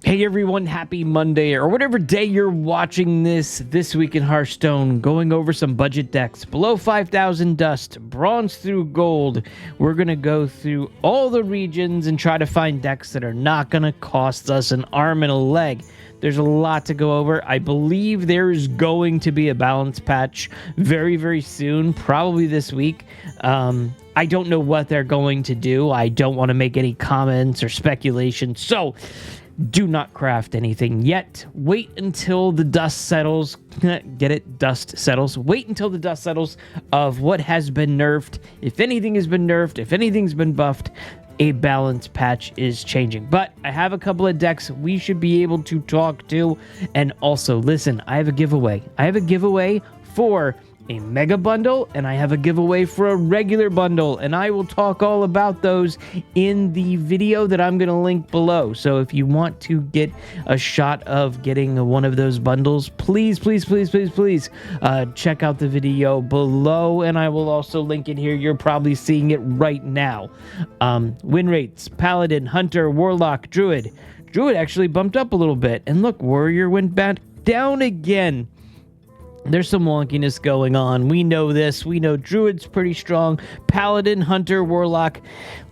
Hey everyone, happy Monday, or whatever day you're watching this week in Hearthstone, going over some budget decks. Below 5,000 dust, bronze through gold. We're going to go through all the regions and try to find decks that are not going to cost us an arm and a leg. There's a lot to go over. I believe there's going to be a balance patch very, very soon, probably this week. I don't know what they're going to do. I don't want to make any comments or speculation, so do not craft anything yet. Wait until the dust settles. Get it? Dust settles. Wait until the dust settles of what has been nerfed. If anything has been nerfed, if anything's been buffed, a balance patch is changing. But I have a couple of decks we should be able to talk to. And also, listen, I have a giveaway. I have a giveaway for a mega bundle, and I have a giveaway for a regular bundle, and I will talk all about those in the video that I'm going to link below. So if you want to get a shot of getting one of those bundles, please check out the video below, and I will also link it here. You're probably seeing it right now. Win rates: Paladin, Hunter, Warlock, Druid. Druid actually bumped up a little bit, and look, Warrior went back down again. There's some wonkiness going on. We know this. We know Druid's pretty strong. Paladin, Hunter, Warlock.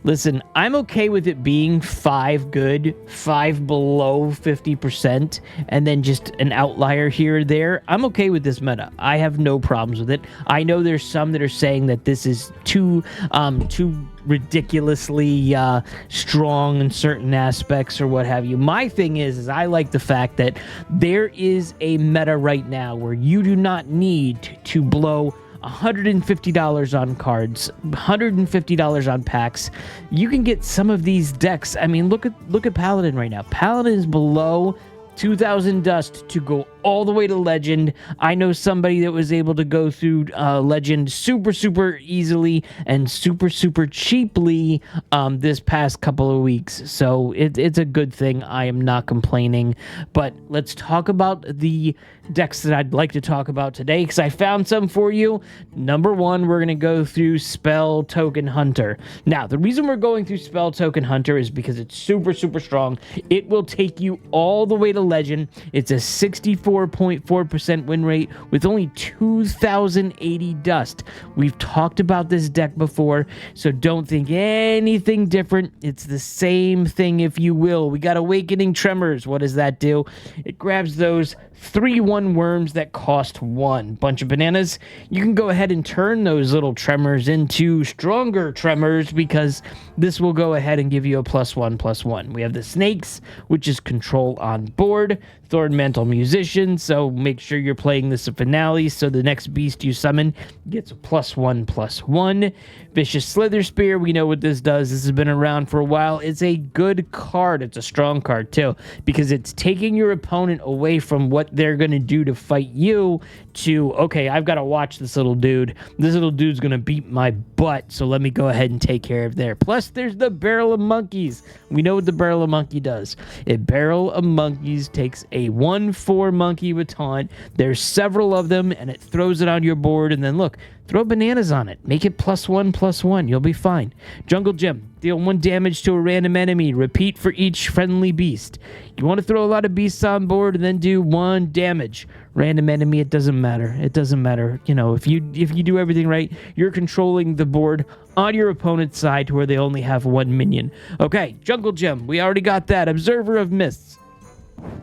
Listen, I'm okay with it being 5 good, 5 below 50%, and then just an outlier here or there. I'm okay with this meta. I have no problems with it. I know there's some that are saying that this is too ridiculously strong in certain aspects or what have you. My thing is I like the fact that there is a meta right now where you do not need to blow $150 on cards, $150 on packs. You can get some of these decks. I mean, look at Paladin right now. Paladin is below 2,000 dust to go all the way to Legend. I know somebody that was able to go through Legend super easily and super cheaply this past couple of weeks. So it's a good thing. I am not complaining. But let's talk about the decks that I'd like to talk about today, because I found some for you. Number one, we're going to go through Spell Token Hunter. Now, the reason we're going through Spell Token Hunter is because it's super strong. It will take you all the way to Legend. It's a 64.4% win rate with only 2,080 dust. We've talked about this deck before, so don't think anything different. It's the same thing, if you will. We got Awakening Tremors. What does that do? It grabs those 3/1 worms that cost 1. Bunch of bananas. You can go ahead and turn those little tremors into stronger tremors, because this will go ahead and give you a +1/+1. We have the snakes, which is control on board. Thornmantle Musician, so make sure you're playing this at finale, so the next beast you summon gets a +1/+1. Vicious Slither Spear, we know what this does. This has been around for a while. It's a good card. It's a strong card too, because it's taking your opponent away from what they're going to do to fight you to, okay, I've got to watch this little dude. This little dude's going to beat my butt, so let me go ahead and take care of there. Plus, there's the Barrel of Monkeys. We know what the Barrel of Monkey does. A Barrel of Monkeys takes a 1/4 monkey with taunt. There's several of them, and it throws it on your board, and then look, throw bananas on it. Make it +1/+1. You'll be fine. Jungle Gem. Deal 1 damage to a random enemy. Repeat for each friendly beast. You want to throw a lot of beasts on board and then do 1 damage. Random enemy, it doesn't matter. It doesn't matter. You know, if you do everything right, you're controlling the board on your opponent's side to where they only have 1 minion. Okay, Jungle Gem. We already got that. Observer of Mists.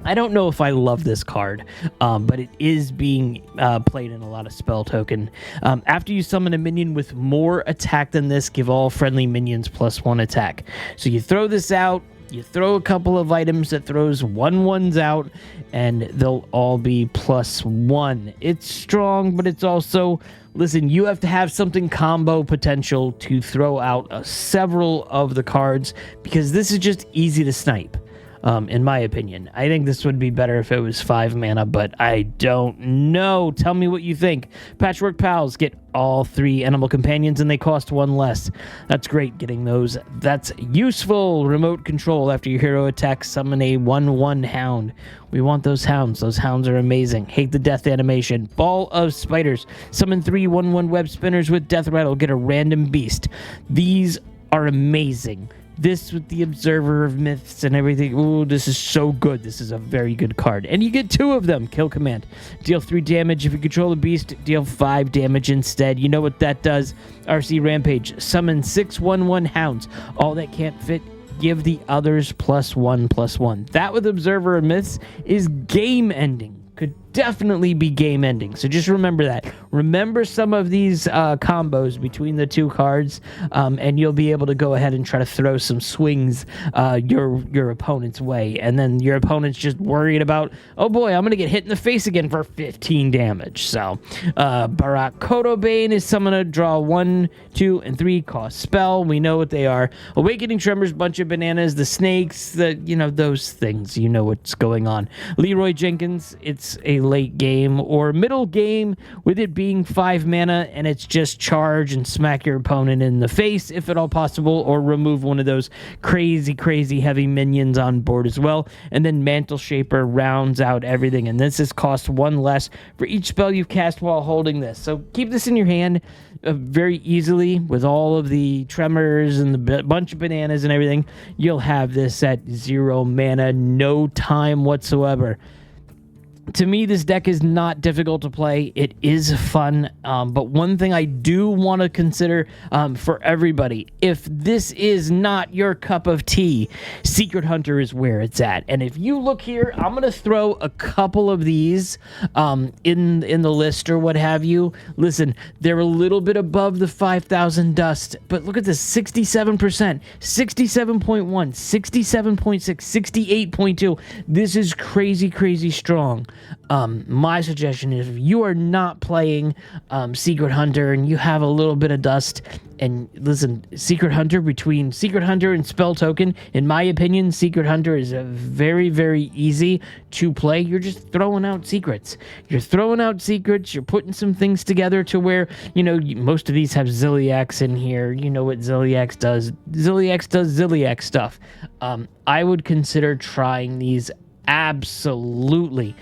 I don't know if I love this card, but it is being played in a lot of spell token. After you summon a minion with more attack than this, give all friendly minions +1 attack. So you throw this out, you throw a couple of items that throws 1/1s out, and they'll all be +1. It's strong, but it's also, listen, you have to have something combo potential to throw out several of the cards, because this is just easy to snipe. In my opinion. I think this would be better if it was 5 mana, but I don't know. Tell me what you think. Patchwork Pals get all 3 animal companions, and they cost 1 less. That's great, getting those. That's useful. Remote control. After your hero attacks, summon a 1/1 hound. We want those hounds. Those hounds are amazing. Hate the death animation. Ball of Spiders. Summon 3 1/1 web spinners with death rattle. Get a random beast. These are amazing. This with the Observer of Myths and everything. Ooh, this is so good. This is a very good card. And you get 2 of them. Kill command. Deal 3 damage. If you control a beast, deal 5 damage instead. You know what that does. RC Rampage. Summon 6/1/1 hounds. All that can't fit, give the others +1/+1. That with Observer of Myths is game ending. Could definitely be game ending. So just remember that. Remember some of these combos between the 2 cards, and you'll be able to go ahead and try to throw some swings your opponent's way. And then your opponent's just worried about, oh boy, I'm going to get hit in the face again for 15 damage. So Barak Kodobane is someone to draw 1, 2, and 3 cost spell. We know what they are. Awakening Tremors, bunch of bananas, the snakes, those things. You know what's going on. Leroy Jenkins, it's a late game or middle game with it being 5 mana, and it's just charge and smack your opponent in the face if at all possible, or remove one of those crazy heavy minions on board as well. And then Mantle Shaper rounds out everything, and this is cost 1 less for each spell you've cast while holding this. So keep this in your hand very easily with all of the tremors and the bunch of bananas and everything. You'll have this at 0 mana, no time whatsoever. To me, this deck is not difficult to play. It is fun, but one thing I do want to consider for everybody, if this is not your cup of tea, Secret Hunter is where it's at. And if you look here, I'm going to throw a couple of these in the list or what have you. Listen, they're a little bit above the 5,000 dust, but look at this, 67%, 67.1, 67.6, 68.2. This is crazy strong. My suggestion is if you are not playing Secret Hunter and you have a little bit of dust, and listen, Secret Hunter, between Secret Hunter and Spell Token, in my opinion, Secret Hunter is a very easy to play. You're just throwing out secrets. You're putting some things together to where, most of these have Ziliax in here. You know what Ziliax does. Ziliax does Ziliax stuff. I would consider trying these. Absolutely.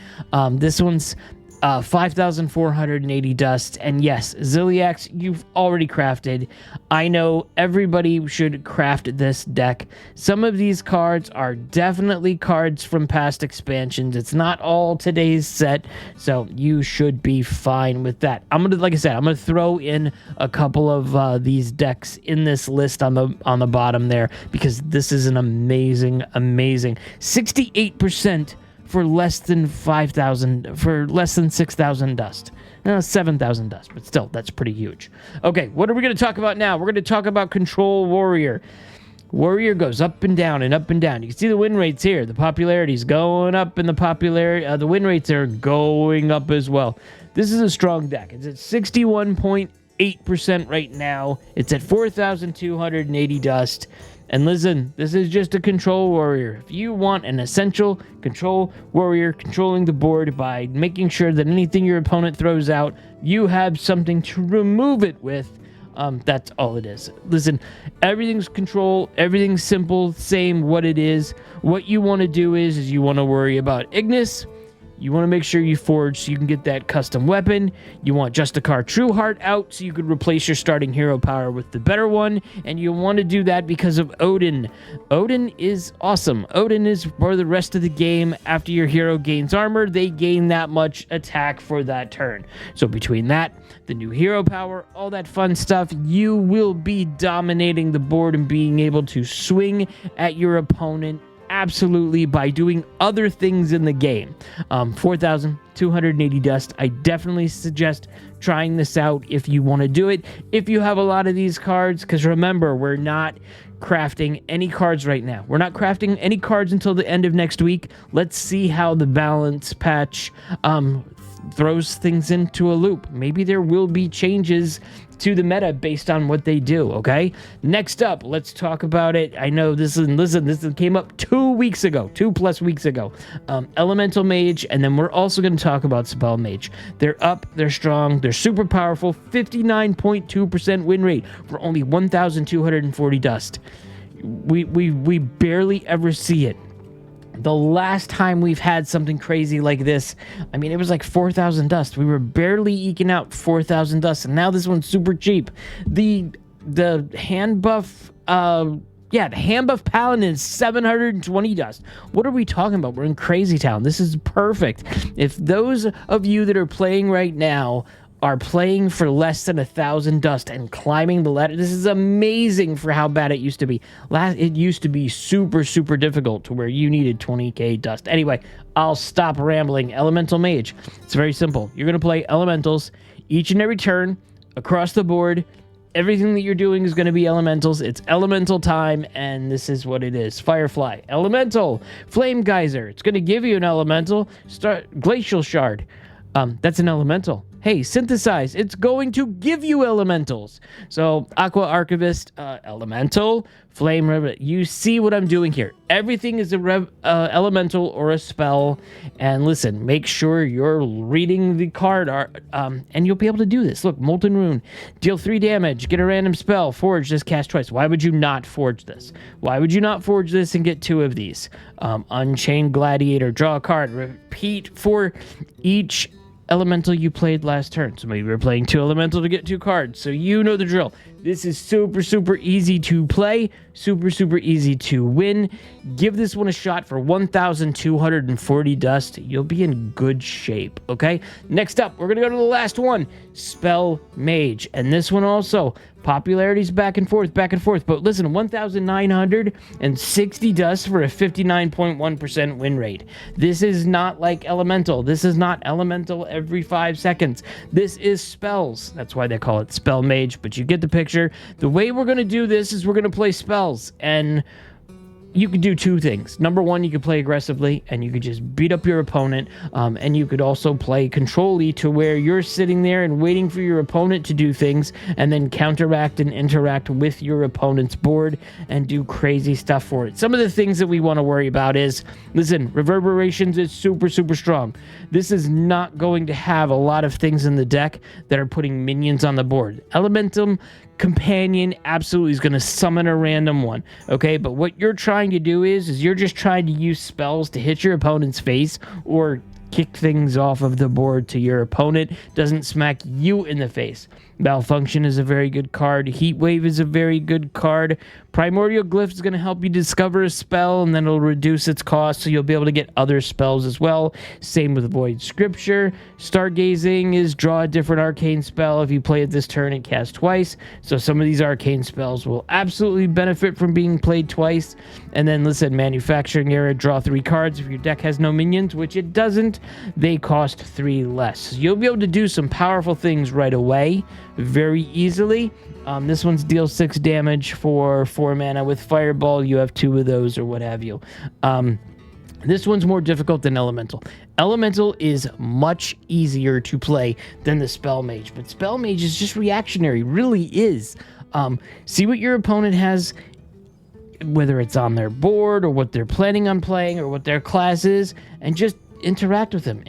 This one's 5,480 dust, and yes, Ziliax, you've already crafted. I know everybody should craft this deck. Some of these cards are definitely cards from past expansions. It's not all today's set, so you should be fine with that. Like I said, I'm gonna throw in a couple of these decks in this list on the bottom there, because this is an amazing 68% for less than 5,000, for less than 6,000 dust. 7,000 dust, but still, that's pretty huge. Okay, what are we going to talk about now? We're going to talk about Control Warrior. Warrior goes up and down and up and down. You can see the win rates here. The popularity is going up, and the win rates are going up as well. This is a strong deck. It's at 61.8% right now. It's at 4,280 dust. And listen, this is just a Control Warrior. If you want an essential Control Warrior controlling the board by making sure that anything your opponent throws out, you have something to remove it with, that's all it is. Listen, everything's control, everything's simple, same what it is. What you want to do is you want to worry about Ignis. You want to make sure you forge so you can get that custom weapon. You want Justicar Trueheart out so you could replace your starting hero power with the better one. And you want to do that because of Odin. Odin is awesome. Odin is for the rest of the game. After your hero gains armor, they gain that much attack for that turn. So between that, the new hero power, all that fun stuff, you will be dominating the board and being able to swing at your opponent absolutely by doing other things in the game. 4,280 dust. I definitely suggest trying this out if you want to do it. If you have a lot of these cards, because remember, we're not crafting any cards right now. We're not crafting any cards until the end of next week. Let's see how the balance patch throws things into a loop. Maybe there will be changes to the meta based on what they do, okay? Next up, let's talk about it. I know this came up 2 weeks ago, 2+ weeks ago. Elemental Mage, and then we're also going to talk about Spell Mage. They're up, they're strong, they're super powerful, 59.2% win rate for only 1,240 dust. We barely ever see it. The last time we've had something crazy like this, I mean, it was like 4,000 dust. We were barely eking out 4,000 dust, and now this one's super cheap. The hand buff Yeah, the hand buff paladin is 720 dust. What are we talking about? We're in Crazy Town. This is perfect. If those of you that are playing right now are playing for less than 1,000 dust and climbing the ladder, this is amazing for how bad it used to be. It used to be super, super difficult to where you needed 20k dust. Anyway, I'll stop rambling. Elemental Mage. It's very simple. You're going to play elementals each and every turn across the board. Everything that you're doing is going to be elementals. It's elemental time, and this is what it is. Firefly, elemental, flame geyser. It's going to give you an elemental. Glacial shard. That's an elemental. Hey, synthesize. It's going to give you elementals. So, Aqua Archivist, elemental, flame river. You see what I'm doing here. Everything is a elemental or a spell. And listen, make sure you're reading the card art, and you'll be able to do this. Look, Molten Rune. Deal 3 damage. Get a random spell. Forge. Just cast twice. Why would you not forge this? Why would you not forge this and get 2 of these? Unchained Gladiator. Draw a card. Repeat for each elemental you played last turn. So maybe we're playing 2 elemental to get 2 cards. So you know the drill. This is super, super easy to play. Super, super easy to win. Give this one a shot for 1,240 dust. You'll be in good shape, okay? Next up, we're going to go to the last one. Spell Mage. And this one also, popularity's back and forth. But listen, 1,960 dust for a 59.1% win rate. This is not like Elemental. This is not Elemental every 5 seconds. This is spells. That's why they call it Spell Mage, but you get the picture. The way we're going to do this is we're going to play spells, and you could do 2 things. Number 1, you could play aggressively, and you could just beat up your opponent, and you could also play control-y to where you're sitting there and waiting for your opponent to do things, and then counteract and interact with your opponent's board and do crazy stuff for it. Some of the things that we want to worry about is, listen, Reverberations is super, super strong. This is not going to have a lot of things in the deck that are putting minions on the board. Elementum Companion absolutely is going to summon a random one, okay? But what you're trying to do is you're just trying to use spells to hit your opponent's face or kick things off of the board to your opponent. Doesn't smack you in the face. Malfunction is a very good card. Heat Wave is a very good card. Primordial Glyph is going to help you discover a spell, and then it'll reduce its cost, so you'll be able to get other spells as well. Same with Void Scripture. Stargazing is draw a different arcane spell. If you play it this turn, it casts twice. So some of these arcane spells will absolutely benefit from being played twice. And then listen, Manufacturing Error, draw 3 cards. If your deck has no minions, which it doesn't, they cost 3 less. So you'll be able to do some powerful things right away, very easily. This one's deal 6 damage for 4 mana with Fireball. You have 2 of those or what have you. This one's more difficult than Elemental. Elemental is much easier to play than the Spell Mage, but Spell Mage is just reactionary, really is. See what your opponent has, whether it's on their board or what they're planning on playing or what their class is, and just interact with them,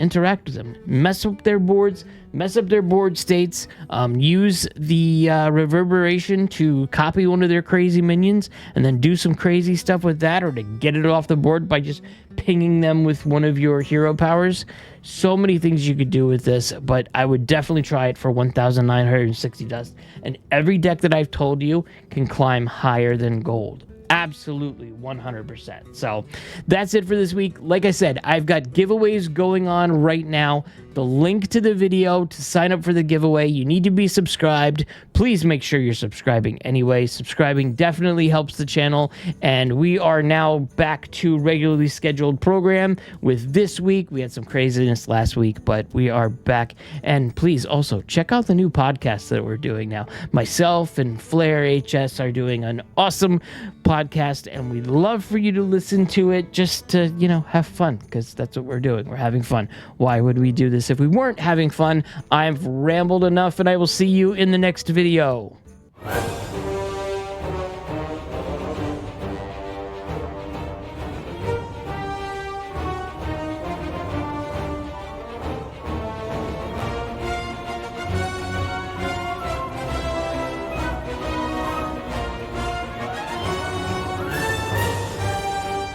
mess up their boards, mess up their board states, use the reverberation to copy one of their crazy minions, and then do some crazy stuff with that, or to get it off the board by just pinging them with one of your hero powers. So many things you could do with this, but I would definitely try it for 1,960 dust, and every deck that I've told you can climb higher than gold. Absolutely, 100%. So that's it for this week. Like I said, I've got giveaways going on right now. The link to the video to sign up for the giveaway, you need to be subscribed. Please make sure you're subscribing anyway. Subscribing definitely helps the channel. And we are now back to regularly scheduled program with this week. We had some craziness last week, but we are back. And please also check out the new podcast that we're doing now. Myself and Flair HS are doing an awesome podcast, and we'd love for you to listen to it just to, have fun, because that's what we're doing. We're having fun. Why would we do this if we weren't having fun? I've rambled enough, and I will see you in the next video.